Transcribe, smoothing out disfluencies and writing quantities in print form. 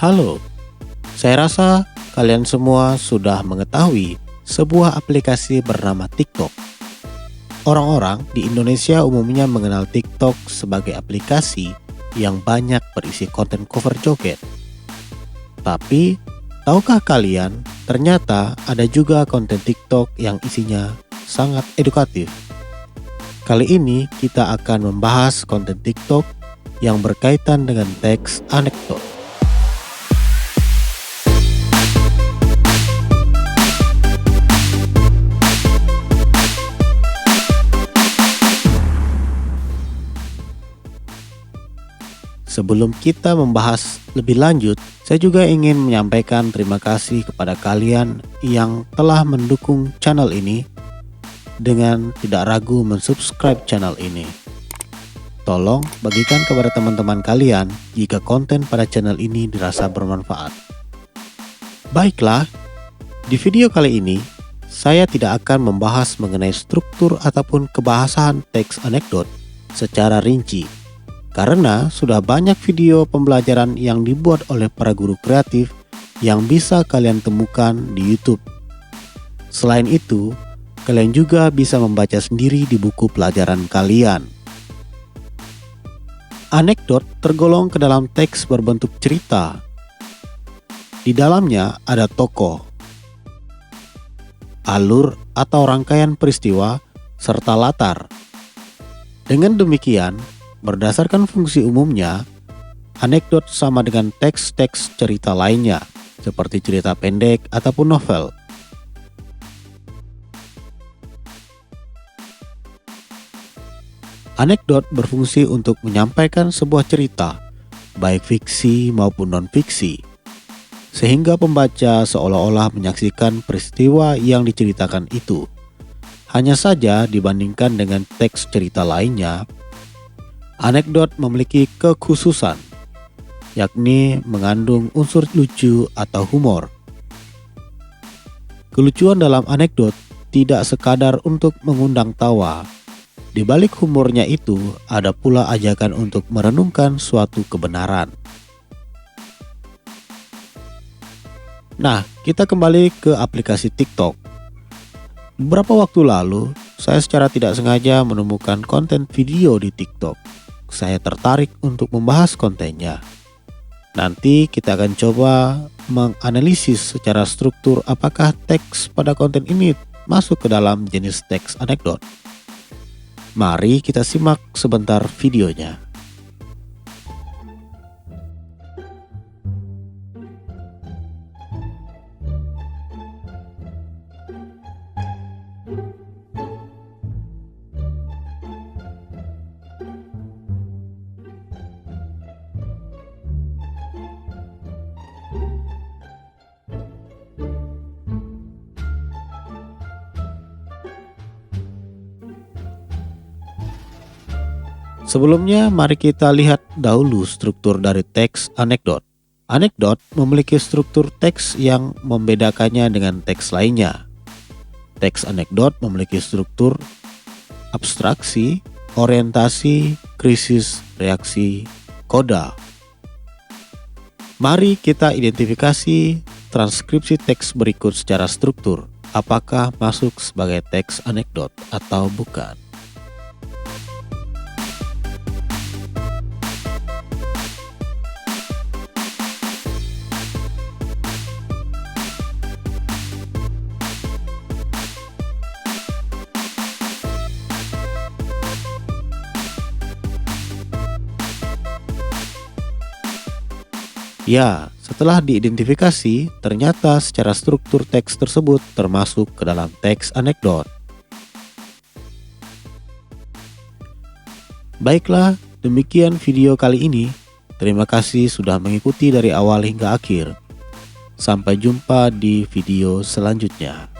Halo, saya rasa kalian semua sudah mengetahui sebuah aplikasi bernama TikTok. Orang-orang di Indonesia umumnya mengenal TikTok sebagai aplikasi yang banyak berisi konten cover joget. Tapi, tahukah kalian ternyata ada juga konten TikTok yang isinya sangat edukatif? Kali ini kita akan membahas konten TikTok yang berkaitan dengan teks anekdot. Sebelum kita membahas lebih lanjut, saya juga ingin menyampaikan terima kasih kepada kalian yang telah mendukung channel ini dengan tidak ragu mensubscribe channel ini. Tolong bagikan kepada teman-teman kalian jika konten pada channel ini dirasa bermanfaat. Baiklah, di video kali ini saya tidak akan membahas mengenai struktur ataupun kebahasan teks anekdot secara rinci, karena sudah banyak video pembelajaran yang dibuat oleh para guru kreatif yang bisa kalian temukan di YouTube. Selain itu, kalian juga bisa membaca sendiri di buku pelajaran kalian. Anekdot tergolong ke dalam teks berbentuk cerita. Di dalamnya ada tokoh, alur atau rangkaian peristiwa, serta latar. Dengan demikian, berdasarkan fungsi umumnya, anekdot sama dengan teks-teks cerita lainnya, seperti cerita pendek ataupun novel. Anekdot berfungsi untuk menyampaikan sebuah cerita, baik fiksi maupun non-fiksi, sehingga pembaca seolah-olah menyaksikan peristiwa yang diceritakan itu. Hanya saja dibandingkan dengan teks cerita lainnya, anekdot memiliki kekhususan, yakni mengandung unsur lucu atau humor. Kelucuan dalam anekdot tidak sekadar untuk mengundang tawa. Di balik humornya itu ada pula ajakan untuk merenungkan suatu kebenaran. Nah, kita kembali ke aplikasi TikTok. Beberapa waktu lalu, saya secara tidak sengaja menemukan konten video di TikTok. Saya tertarik untuk membahas kontennya. Nanti kita akan coba menganalisis secara struktur apakah teks pada konten ini masuk ke dalam jenis teks anekdot. Mari kita simak sebentar videonya. Sebelumnya, mari kita lihat dahulu struktur dari teks anekdot. Anekdot memiliki struktur teks yang membedakannya dengan teks lainnya. Teks anekdot memiliki struktur abstraksi, orientasi, krisis, reaksi, koda. Mari kita identifikasi transkripsi teks berikut secara struktur. Apakah masuk sebagai teks anekdot atau bukan? Ya, setelah diidentifikasi, ternyata secara struktur teks tersebut termasuk ke dalam teks anekdot. Baiklah, demikian video kali ini. Terima kasih sudah mengikuti dari awal hingga akhir. Sampai jumpa di video selanjutnya.